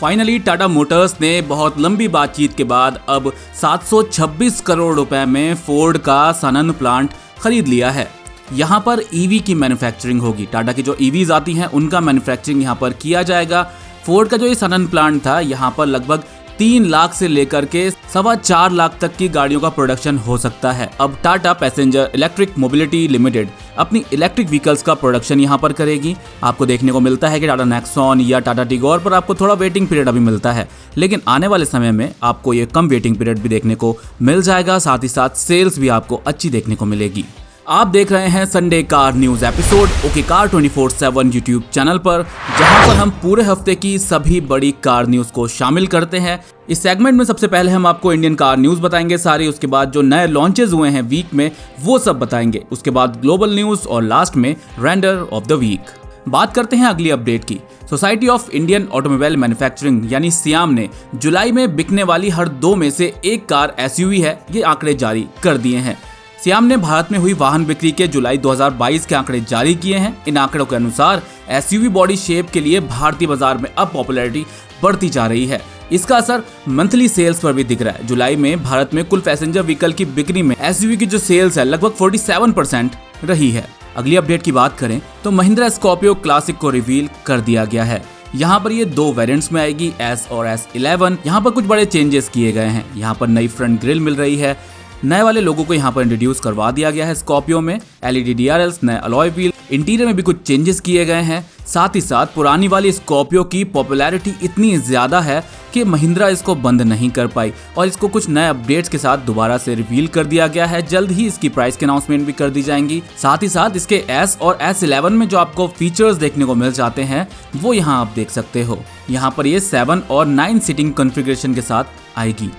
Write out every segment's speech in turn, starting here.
Finally Tata Motors ने बहुत लंबी बातचीत के बाद अब 726 करोड़ रुपए में फोर्ड का सनन प्लांट खरीद लिया है। यहाँ पर ईवी की मैन्युफैक्चरिंग होगी। टाटा की जो ईवीज आती हैं उनका मैन्युफैक्चरिंग यहाँ पर किया जाएगा। फोर्ड का जो ये सनन प्लांट था, यहाँ पर लगभग 3 लाख से लेकर के 4.25 लाख तक की गाड़ियों का प्रोडक्शन हो सकता है। अब Tata passenger electric mobility limited अपनी इलेक्ट्रिक व्हीकल्स का प्रोडक्शन यहाँ पर करेगी। आपको देखने को मिलता है कि टाटा नेक्सॉन या टाटा टिगोर पर आपको थोड़ा वेटिंग पीरियड अभी मिलता है, लेकिन आने वाले समय में आपको ये कम वेटिंग पीरियड भी देखने को मिल जाएगा। साथ ही साथ सेल्स भी आपको अच्छी देखने को मिलेगी। आप देख रहे हैं Sunday car news episode okay car 24/7 YouTube channel पर, जहां पर हम पूरे हफ्ते की सभी बड़ी कार न्यूज को शामिल करते हैं। इस सेगमेंट में सबसे पहले हम आपको इंडियन कार न्यूज बताएंगे सारी, उसके बाद जो नए लॉन्चेस हुए हैं वीक में वो सब बताएंगे, उसके बाद ग्लोबल न्यूज और लास्ट में रेंडर ऑफ द वीक। बात करते हैं अगली अपडेट की। Society of Indian automobile manufacturing यानी सियाम ने जुलाई में बिकने वाली हर 2 में से 1 कार एसयूवी है, ये आंकड़े जारी कर दिए हैं। सियाम ने भारत में हुई वाहन बिक्री के जुलाई 2022 के आंकड़े जारी किए हैं। इन आंकड़ों के अनुसार एसयूवी बॉडी शेप के लिए भारतीय बाजार में अब पॉपुलैरिटी बढ़ती जा रही है। इसका असर मंथली सेल्स पर भी दिख रहा है। जुलाई में भारत में कुल पैसेंजर व्हीकल की बिक्री में एसयूवी की जो सेल्स है लगभग 47% रही है। अगली अपडेट की बात करें तो महिंद्रा स्कॉर्पियो क्लासिक को रिवील कर दिया गया है। यहाँ पर ये 2 वेरिएंट्स में आएगी, S और S11। यहाँ पर कुछ बड़े चेंजेस किए गए हैं। यहाँ पर नई फ्रंट ग्रिल मिल रही है, नए वाले लोगों को यहाँ पर इंट्रोड्यूस करवा दिया गया है। स्कॉर्पियो में LED DRLs, नए अलॉय व्हील, इंटीरियर में भी कुछ चेंजेस किए गए हैं। साथ ही साथ पुरानी वाली स्कॉर्पियो की पॉपुलैरिटी इतनी ज्यादा है कि महिंद्रा इसको बंद नहीं कर पाई और इसको कुछ नए अपडेट्स के साथ दोबारा से रिवील कर दिया गया है। जल्द ही इसकी प्राइस की अनाउंसमेंट भी कर दी जाएंगी। साथ ही साथ इसके S और S11 में जो आपको फीचर्स देखने को मिल जाते हैं वो यहाँ आप देख सकते हो। यहाँ पर ये 7 और 9 सीटिंग कॉन्फ़िगरेशन के साथ आएगी।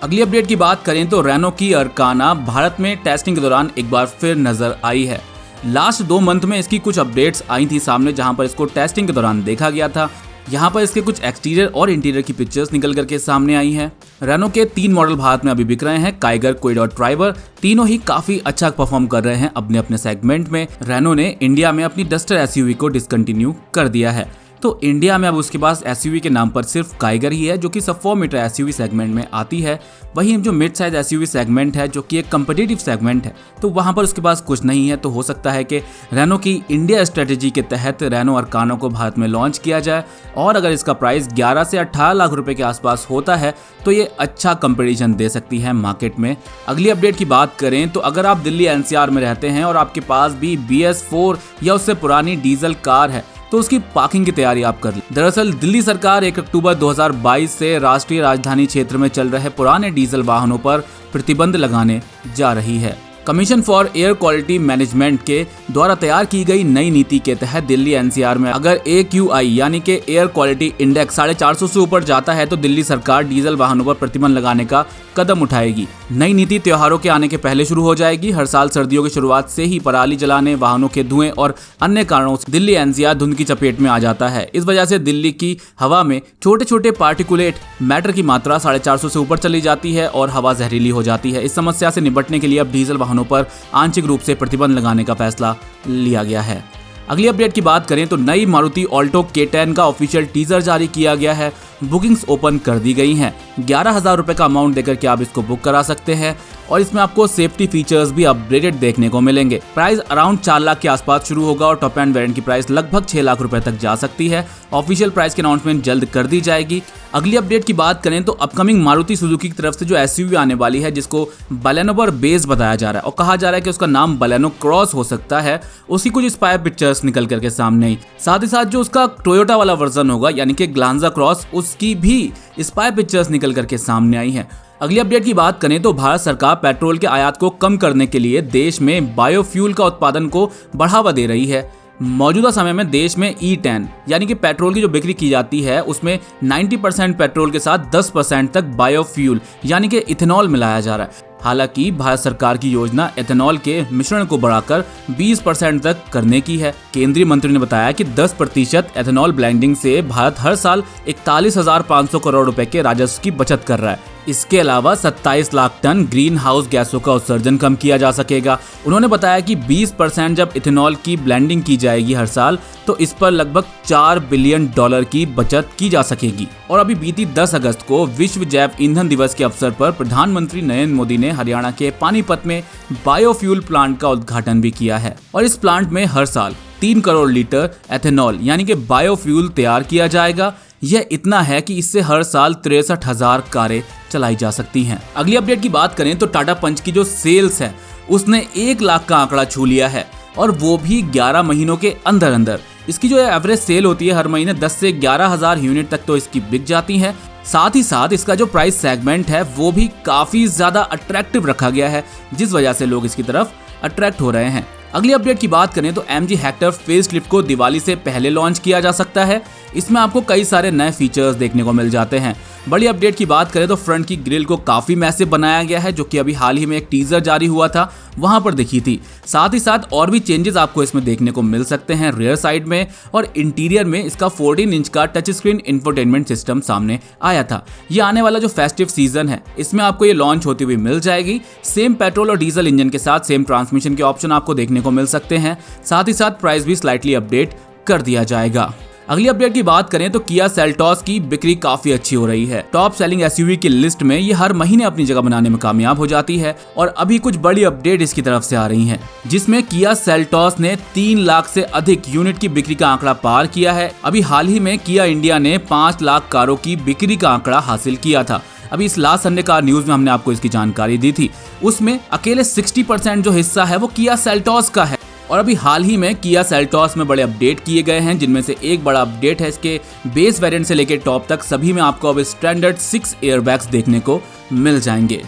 अगली अपडेट की बात करें तो रेनो की अरकाना भारत में टेस्टिंग के दौरान एक बार फिर नजर आई है। लास्ट 2 मंथ में इसकी कुछ अपडेट्स आई थी सामने, जहां पर इसको टेस्टिंग के दौरान देखा गया था। यहां पर इसके कुछ एक्सटीरियर और इंटीरियर की पिक्चर्स निकल करके सामने आई हैं। रेनो के 3 मॉडल भारत में अभी बिक रहे हैं, काइगर, क्विड और ट्राइबर। तीनों ही काफी अच्छा परफॉर्म कर रहे हैं अपने अपने सेगमेंट में। रेनो ने इंडिया में अपनी डस्टर एसयूवी को डिसकंटिन्यू कर दिया है, तो इंडिया में अब उसके पास एसयूवी के नाम पर सिर्फ काइगर ही है, जो कि सब 4 मीटर एसयूवी सेगमेंट में आती है। वहीं जो मिड साइज एसयूवी सेगमेंट है, जो कि एक कम्पिटिटिव सेगमेंट है, तो वहां पर उसके पास कुछ नहीं है। तो हो सकता है कि रेनो की इंडिया स्ट्रेटेजी के तहत रेनो अरकाना को भारत में लॉन्च किया जाए, और अगर इसका प्राइस 11 से 18 लाख रुपए के आसपास होता है तो ये अच्छा कंपटीशन दे सकती है मार्केट में। अगली अपडेट की बात करें तो अगर आप दिल्ली NCR में रहते हैं और आपके पास भी BS4 या उससे पुरानी डीजल कार है तो उसकी पार्किंग की तैयारी आप कर लें। दरअसल दिल्ली सरकार 1 अक्टूबर 2022 से राष्ट्रीय राजधानी क्षेत्र में चल रहे पुराने डीजल वाहनों पर प्रतिबंध लगाने जा रही है। Commission for air quality management के द्वारा तैयार की गई नई नीति के तहत दिल्ली NCR में अगर AQI यानी कि एयर क्वालिटी इंडेक्स 450 से ऊपर जाता है तो दिल्ली सरकार डीजल वाहनों पर प्रतिबंध लगाने का कदम उठाएगी। नई नीति त्योहारों के आने के पहले शुरू हो जाएगी। हर साल सर्दियों की शुरुआत से ही पराली जलाने, वाहनों के धुएं और अन्य कारणों से दिल्ली NCR धुंध की चपेट में आ जाता है। इस वजह से दिल्ली की हवा में छोटे छोटे पार्टिकुलेट मैटर की मात्रा 450 से ऊपर चली जाती है और हवा जहरीली हो जाती है। इस समस्या से निपटने के लिए अब डीजल वाहनों पर आंशिक रूप से प्रतिबंध लगाने का फैसला लिया गया है। अगली अपडेट की बात करें तो नई मारुति ऑल्टो K10 का ऑफिशियल टीजर जारी किया गया है। बुकिंग्स ओपन कर दी गई हैं। 11,000 रुपए का अमाउंट देकर के आप इसको बुक करा सकते हैं और इसमें आपको सेफ्टी फीचर्स भी अपग्रेडेड देखने को मिलेंगे। प्राइस अराउंड 4 लाख के आसपास शुरू होगा और टॉप एंड वेरिएंट की प्राइस लगभग 6 लाख रुपए तक जा सकती है। ऑफिशियल प्राइस की अनाउंसमेंट जल्द कर दी जाएगी। अगली अपडेट की बात करें तो अपकमिंग मारुति सुजुकी की तरफ से जो एसयूवी आने वाली है, जिसको बलेनो पर बेस बताया जा रहा है और कहा जा रहा है कि उसका नाम बलेनो क्रॉस हो सकता है, उसकी कुछ स्पायर पिक्चर्स निकल करके सामने आई। साथ ही साथ जो उसका टोयोटा वाला वर्जन होगा यानी कि ग्लांजा क्रॉस, उसकी भी स्पायर पिक्चर्स निकल करके सामने आई हैं। अगली अपडेट की बात करें तो भारत सरकार पेट्रोल के आयात को कम करने के लिए देश में बायोफ्यूल का उत्पादन को बढ़ावा दे रही है। मौजूदा समय में देश में E10 यानी कि पेट्रोल की जो बिक्री की जाती है उसमें 90% पेट्रोल के साथ 10% तक बायोफ्यूल यानी कि इथेनॉल मिलाया जा रहा है। हालांकि भारत सरकार की योजना एथेनॉल के मिश्रण को बढ़ाकर 20% तक करने की है। केंद्रीय मंत्री ने बताया कि 10% एथेनॉल ब्लेंडिंग से भारत हर साल 41,500 करोड़ रुपए के राजस्व की बचत कर रहा है। इसके अलावा 27 लाख टन ग्रीन हाउस गैसों का उत्सर्जन कम किया जा सकेगा। उन्होंने बताया कि 20% जब इथेनॉल की ब्लेंडिंग की जाएगी हर साल, तो इस पर लगभग $4 बिलियन की बचत की जा सकेगी। और अभी बीती 10 अगस्त को विश्व जैव ईंधन दिवस के अवसर पर प्रधानमंत्री नरेंद्र मोदी ने हरियाणा के पानीपत में बायोफ्यूल प्लांट का उद्घाटन भी किया है। और इस प्लांट में हर साल 3 करोड़ लीटर एथेनॉल यानी कि बायोफ्यूल तैयार किया जाएगा। यह इतना है कि इससे हर साल 63,000 कारें चलाई जा सकती हैं। अगली अपडेट की बात करें तो टाटा पंच की जो सेल्स है उसने 1 लाख का आंकड़ा छू लिया है, और वो भी 11 महीनों के अंदर अंदर। इसकी जो एवरेज सेल होती है हर महीने 10 से 11,000 यूनिट तक तो इसकी बिक जाती है। साथ ही साथ इसका जो प्राइस सेगमेंट है वो भी काफी ज्यादा अट्रैक्टिव रखा गया है, जिस वजह से लोग इसकी तरफ अट्रैक्ट हो रहे हैं। अगली अपडेट की बात करें तो MG हेक्टर फेसलिफ्ट को दिवाली से पहले लॉन्च किया जा सकता है। इसमें आपको कई सारे नए फीचर्स देखने को मिल जाते हैं। बड़ी अपडेट की बात करें तो फ्रंट की ग्रिल को काफी मैसिव बनाया गया है, जो कि अभी हाल ही में एक टीजर जारी हुआ था वहां पर दिखी थी। साथ ही साथ और भी चेंजेस आपको इसमें देखने को मिल सकते हैं रियर साइड में, और इंटीरियर में इसका 14 इंच का टच स्क्रीन इंफोटेनमेंट सिस्टम सामने आया था। ये आने वाला जो फेस्टिव सीजन है इसमें आपको ये लॉन्च होती हुई मिल जाएगी। सेम पेट्रोल और डीजल इंजन के साथ सेम ट्रांसमिशन के ऑप्शन आपको देखने को मिल सकते हैं। साथ ही साथ प्राइस भी स्लाइटली अपडेट कर दिया जाएगा। अगली अपडेट की बात करें तो किया सेल्टॉस की बिक्री काफी अच्छी हो रही है। टॉप सेलिंग एसयूवी की लिस्ट में ये हर महीने अपनी जगह बनाने में कामयाब हो जाती है, और अभी कुछ बड़ी अपडेट इसकी तरफ से आ रही हैं, जिसमें किया सेल्टॉस ने 3 लाख से अधिक यूनिट की बिक्री का आंकड़ा पार किया है। अभी हाल ही में किया इंडिया ने 5 लाख कारों की बिक्री का आंकड़ा हासिल किया था। अभी इस लास्ट संडे कार न्यूज में हमने आपको इसकी जानकारी दी थी, उसमें अकेले 60% जो हिस्सा है वो किया सेल्टॉस का है। और अभी हाल ही में किया सेल्टॉस में बड़े अपडेट किए गए हैं, जिनमें से एक बड़ा अपडेट है इसके बेस वेरिएंट से लेकर टॉप तक सभी में आपको अब स्टैंडर्ड 6 एयरबैग्स देखने को मिल जाएंगे।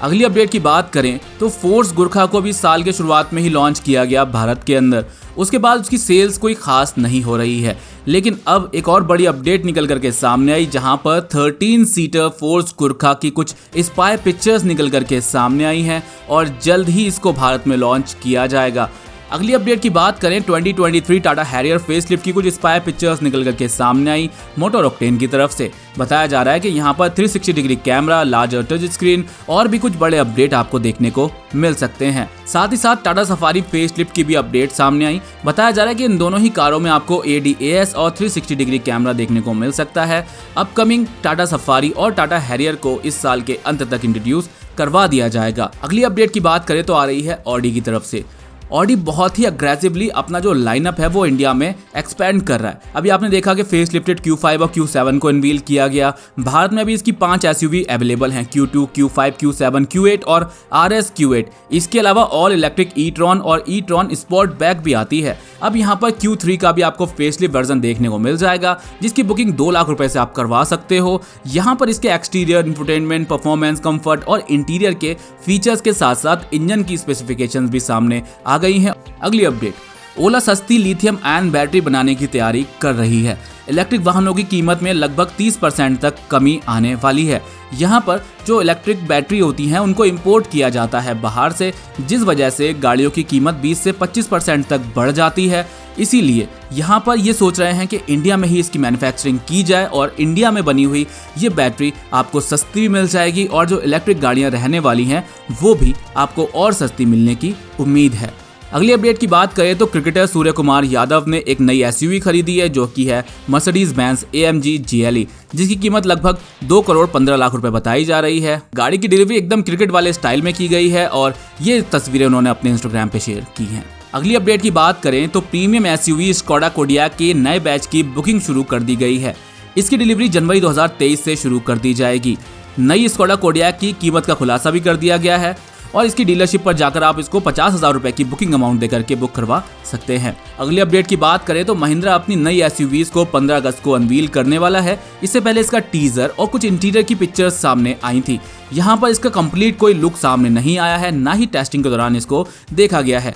अगली अपडेट की बात करें तो फोर्स गुरखा को भी साल के शुरुआत में ही लॉन्च किया गया भारत के अंदर। उसके बाद उसकी सेल्स कोई खास नहीं हो रही है, लेकिन अब एक और बड़ी अपडेट निकल करके सामने आई, जहां पर 13 सीटर फोर्स गुरखा की कुछ स्पाई पिक्चर्स निकल करके सामने आई हैं, और जल्द ही इसको भारत में लॉन्च किया जाएगा। अगली अपडेट की बात करें 2023 टाटा हैरियर फेसलिफ्ट की कुछ स्पाई पिक्चर्स निकल करके सामने आई मोटर ऑक्टेन की तरफ से। बताया जा रहा है कि यहाँ पर 360 degree camera, larger touch screen और भी कुछ बड़े अपडेट आपको देखने को मिल सकते हैं। साथ ही साथ टाटा सफारी फेसलिफ्ट की भी अपडेट सामने आई। बताया जा रहा है कि इन दोनों ही कारों में आपको ADAS और 360 डिग्री कैमरा देखने को मिल सकता है। अपकमिंग टाटा सफारी और टाटा हैरियर को इस साल के अंत तक इंट्रोड्यूस करवा दिया जाएगा। अगली अपडेट की बात करें तो आ रही है ऑडी की तरफ से। ऑडी बहुत ही अग्रेसिवली अपना जो लाइनअप है वो इंडिया में एक्सपेंड कर रहा है। अभी आपने देखा कि फेस लिफ्टेड Q5 और Q7 को अनवील किया गया। भारत में अभी इसकी 5 SUV अवेलेबल हैं, Q2, Q5, Q7, Q8 और RS Q8। इसके अलावा ऑल इलेक्ट्रिक e-tron और e-tron स्पोर्ट बैक भी आती है। अब यहाँ पर Q3 का भी आपको फेसलिफ्ट वर्जन देखने को मिल जाएगा, जिसकी बुकिंग 2 लाख रुपए से आप करवा सकते हो। यहाँ पर इसके एक्सटीरियर, इंफोटेनमेंट, परफॉर्मेंस, कंफर्ट और इंटीरियर के फीचर्स के साथ साथ इंजन की स्पेसिफिकेशंस भी सामने आ गई हैं। अगली अपडेट, ओला सस्ती लिथियम आयन बैटरी बनाने की तैयारी कर रही है। इलेक्ट्रिक वाहनों की कीमत में लगभग 30% तक कमी आने वाली है। यहाँ पर जो इलेक्ट्रिक बैटरी होती हैं उनको इंपोर्ट किया जाता है बाहर से, जिस वजह से गाड़ियों की कीमत 20 से 25% तक बढ़ जाती है। इसीलिए यहाँ पर ये सोच रहे हैं कि इंडिया में ही इसकी मैन्युफैक्चरिंग की जाए और इंडिया में बनी हुई ये बैटरी आपको सस्ती भी मिल जाएगी, और जो इलेक्ट्रिक गाड़ियाँ रहने वाली हैं वो भी आपको और सस्ती मिलने की उम्मीद है। अगली अपडेट की बात करें तो क्रिकेटर सूर्य कुमार यादव ने एक नई SUV खरीदी है, जो कि है मर्सिडीज बेंज AMG GLE, जिसकी कीमत लगभग 2 करोड़ 15 लाख रुपए बताई जा रही है। गाड़ी की डिलीवरी एकदम क्रिकेट वाले स्टाइल में की गई है, और ये तस्वीरें उन्होंने अपने इंस्टाग्राम पे शेयर की हैं। अगली अपडेट की बात करें तो प्रीमियम SUV स्कोडा कोडियाक के नए बैच की बुकिंग शुरू कर दी गई है। इसकी डिलीवरी जनवरी 2023 से शुरू कर दी जाएगी। नई स्कोडा कोडियाक की कीमत का खुलासा भी कर दिया गया है, और इसकी डीलरशिप पर जाकर आप इसको 50,000 रुपए की बुकिंग अमाउंट देकर के बुक करवा सकते हैं। अगली अपडेट की बात करें तो महिंद्रा अपनी नई SUVs को 15 अगस्त को अनवील करने वाला है। इससे पहले इसका टीजर और कुछ इंटीरियर की पिक्चर्स सामने आई थी। यहाँ पर इसका कंप्लीट कोई लुक सामने नहीं आया है, ना ही टेस्टिंग के दौरान इसको देखा गया है।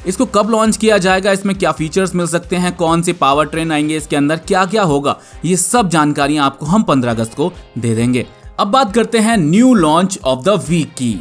इसको कब लॉन्च किया जाएगा, इसमें क्या फीचर्स मिल सकते हैं, कौन से पावर ट्रेन आएंगे इसके अंदर, क्या क्या होगा, ये सब जानकारियां आपको हम 15 अगस्त को दे देंगे। अब बात करते हैं new launch of the week की।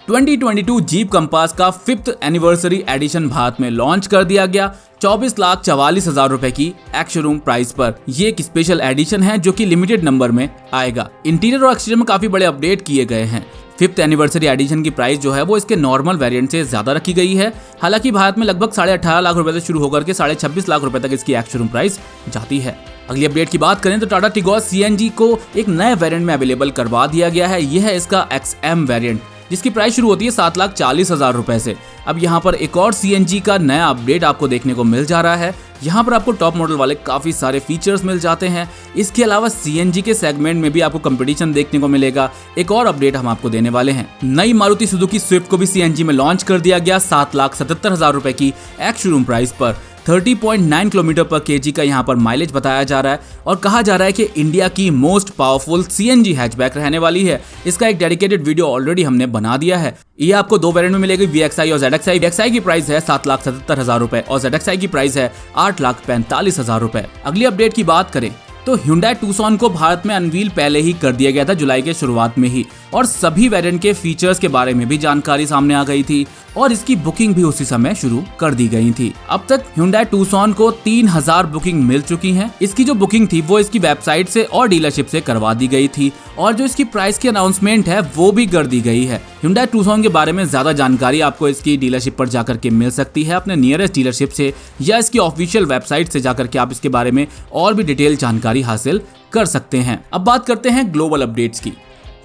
2022 जीप कंपास का 5th एनिवर्सरी एडिशन भारत में लॉन्च कर दिया गया 24,44,000 रुपए की एक्स शोरूम प्राइस पर। ये एक स्पेशल एडिशन है जो कि लिमिटेड नंबर में आएगा। इंटीरियर और एक्सटीरियर में काफी बड़े अपडेट किए गए हैं। 5th एनिवर्सरी एडिशन की प्राइस जो है वो इसके नॉर्मल वेरिएंट से ज्यादा रखी गई है। हालांकि भारत में लगभग 18.5 लाख रुपए से शुरू होकर के 26.5 लाख रुपए तक इसकी एक्स शोरूम प्राइस जाती है। अगली अपडेट की बात करें तो टाटा टिगोर CNG को एक नए वेरिएंट में अवेलेबल करवा दिया गया है। यह है इसका XM वेरिएंट जिसकी प्राइस शुरू होती है 7,40,000 रुपए से। अब यहाँ पर एक और CNG का नया अपडेट आपको देखने को मिल जा रहा है। यहाँ पर आपको टॉप मॉडल वाले काफी सारे फीचर्स मिल जाते हैं। इसके अलावा CNG के सेगमेंट में भी आपको कंपटीशन देखने को मिलेगा। एक और अपडेट हम आपको देने वाले हैं। नई मारुति सुजुकी स्विफ्ट को भी CNG में लॉन्च कर दिया गया 7,77,000 रुपए की एक्स शोरूम प्राइस पर। 30.9 किलोमीटर पर kg का यहाँ पर माइलेज बताया जा रहा है और कहा जा रहा है कि इंडिया की मोस्ट पावरफुल CNG हैचबैक रहने वाली है। इसका एक डेडिकेटेड वीडियो ऑलरेडी हमने बना दिया है। ये आपको दो वेरिएंट में मिलेगी, VXI और ZXI। VXI की प्राइस है 7,77,000 रुपए और ZXI की प्राइस है 8,45,000 रुपए। अगली अपडेट की बात करें तो Hyundai Tucson को भारत में अनवील पहले ही कर दिया गया था जुलाई के शुरुआत में ही, और सभी वेरिएंट के फीचर्स के बारे में भी जानकारी सामने आ गई थी और इसकी बुकिंग भी उसी समय शुरू कर दी गई थी। अब तक Hyundai Tucson को 3,000 बुकिंग मिल चुकी हैं। इसकी जो बुकिंग थी वो इसकी वेबसाइट से और डीलरशिप से करवा दी गई थी और जो इसकी प्राइस की अनाउंसमेंट है वो भी कर दी गई है। Hyundai Tucson के बारे में ज्यादा जानकारी आपको इसकी डीलरशिप पर जाकर के मिल सकती है, अपने नियरेस्ट डीलरशिप से या इसकी ऑफिशियल वेबसाइट से जाकर के आप इसके बारे में और भी डिटेल जानकारी हासिल कर सकते हैं। अब बात करते हैं ग्लोबल अपडेट्स की।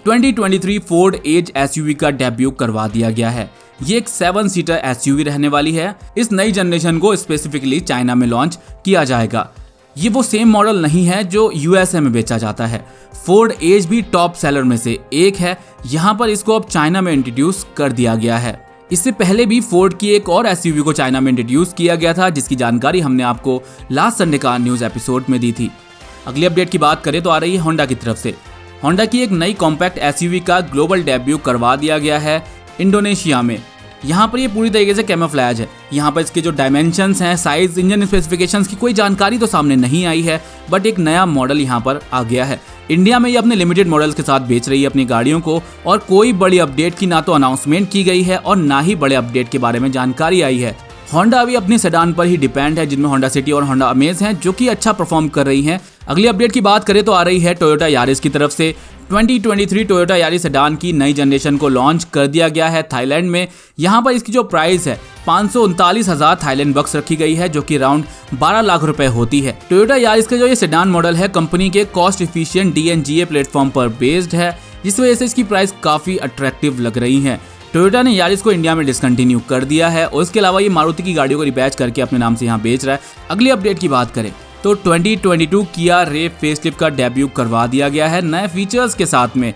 2023 फोर्ड एज SUV का डेब्यू करवा दिया गया है। ये एक 7 सीटर SUV रहने वाली है। इस नई जनरेशन को स्पेसिफिकली चाइना में लॉन्च किया जाएगा। ये वो सेम मॉडल नहीं है जो USA में बेचा जाता है। फोर्ड एज भी टॉप सेलर में से एक है। यहाँ पर इसको अब चाइना में इंट्रोड्यूस कर दिया गया है। इससे पहले भी फोर्ड की एक और SUV को चाइना में इंट्रोड्यूस किया गया था जिसकी जानकारी हमने आपको लास्ट संडे का न्यूज एपिसोड में दी थी। अगली अपडेट की बात करें तो आ रही है होंडा की तरफ से। होंडा की एक नई कॉम्पैक्ट SUV का ग्लोबल डेब्यू करवा दिया गया है इंडोनेशिया में। यहाँ पर ये पूरी तरीके से कैमोफ्लेज है। यहाँ पर इसके जो डायमेंशंस हैं, साइज, इंजन स्पेसिफिकेशंस की कोई जानकारी तो सामने नहीं आई है, बट एक नया मॉडल यहाँ पर आ गया है। इंडिया में ये अपने लिमिटेड मॉडल्स के साथ बेच रही है अपनी गाड़ियों को और कोई बड़ी अपडेट की ना तो अनाउंसमेंट की गई है और ना ही बड़े अपडेट के बारे में जानकारी आई है। होंडा अभी अपने सेडान पर ही डिपेंड है जिनमें होंडा सिटी और होंडा अमेज हैं जो कि अच्छा परफॉर्म कर रही हैं। अगली अपडेट की बात करें तो आ रही है टोयोटा यारिस की तरफ से। 2023 टोयोटा यारिस सेडान की नई जनरेशन को लॉन्च कर दिया गया है थाईलैंड में। यहाँ पर इसकी जो प्राइस है 539,000 थाईलैंड बक्स रखी गई है जो कि अराउंड 12 लाख रुपए होती है। टोयोटा यारिस का जो ये सेडान मॉडल है कंपनी के कॉस्ट इफिशिएंट DNGA प्लेटफॉर्म पर बेस्ड है, जिस वजह से इसकी प्राइस काफी अट्रैक्टिव लग रही है। टोयोटा ने यारिस को इंडिया में डिसकंटिन्यू कर दिया है और इसके अलावा ये मारुति की गाड़ियों को रिपैच करके अपने नाम से यहाँ बेच रहा है। अगली अपडेट की बात करें तो 2022 किया रेव फेसलिफ्ट का डेब्यू करवा दिया गया है नए फीचर्स के साथ में।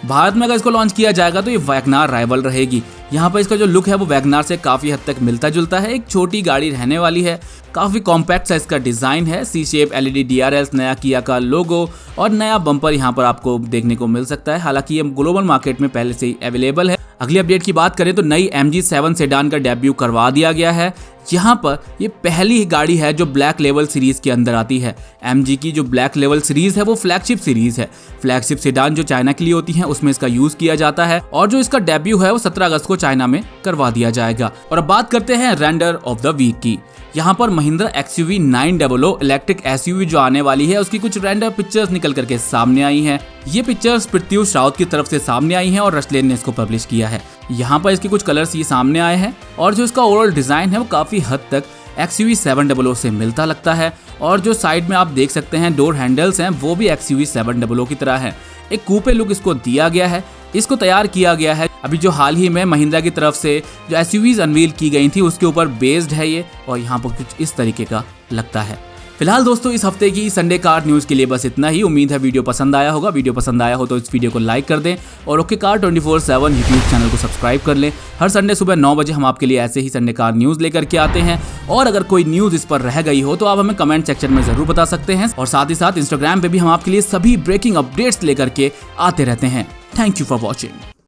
भारत में अगर इसको लॉन्च किया जाएगा तो ये वैगनार राइवल रहेगी। यहाँ पर इसका जो लुक है वो वैगनार से काफी हद तक मिलता जुलता है। एक छोटी गाड़ी रहने वाली है, काफी कॉम्पैक्ट साइज का डिजाइन है। C शेप LED DRLs, नया किया का लोगो और नया बम्पर यहाँ पर आपको देखने को मिल सकता है। हालांकि ये ग्लोबल मार्केट में पहले से ही अवेलेबल है। अगली अपडेट की बात करें तो नई MG7 सेडान का डेब्यू करवा दिया गया है। यहाँ पर ये पहली ही गाड़ी है जो ब्लैक लेवल सीरीज के अंदर आती है। MG की जो ब्लैक लेवल सीरीज है वो फ्लैगशिप सीरीज है। फ्लैगशिप सेडान जो चाइना के लिए होती है उसमें इसका यूज किया जाता है और जो इसका डेब्यू है वो 17 अगस्त को चाइना में करवा दिया जाएगा। और अब बात करते हैं रेंडर ऑफ द वीक की। यहाँ पर महिंद्रा XUV 900 इलेक्ट्रिक SUV जो आने वाली है उसकी कुछ रेंडर पिक्चर्स निकल करके सामने आई हैं। ये पिक्चर्स पृथ्वी राउत की तरफ से सामने आई हैं और रशलेन ने इसको पब्लिश किया है। यहाँ पर इसके कुछ कलर्स ये सामने आए हैं और जो इसका ओवरऑल डिजाइन है वो काफी हद तक XUV 700 से मिलता लगता है और जो साइड में आप देख सकते हैं डोर हैंडल्स हैं वो भी XUV 700 की तरह है। एक कूपे लुक इसको दिया गया है। इसको तैयार किया गया है अभी जो हाल ही में महिंद्रा की तरफ से जो SUVs अनवील की गई थी उसके ऊपर बेस्ड है ये, और यहाँ पर कुछ इस तरीके का लगता है। फिलहाल दोस्तों इस हफ्ते की संडे कार न्यूज़ के लिए बस इतना ही। उम्मीद है वीडियो पसंद आया होगा। वीडियो पसंद आया हो तो इस वीडियो को लाइक कर दें और ओके कार 24/7 यूट्यूब चैनल को सब्सक्राइब कर लें। हर संडे सुबह 9 बजे हम आपके लिए ऐसे ही संडे कार न्यूज़ लेकर के आते हैं और अगर कोई न्यूज़ इस पर रह गई हो तो आप हमें कमेंट सेक्शन में जरूर बता सकते हैं और साथ ही साथ इंस्टाग्राम पे भी हम आपके लिए सभी ब्रेकिंग अपडेट्स लेकर के आते रहते हैं। Thank you for watching.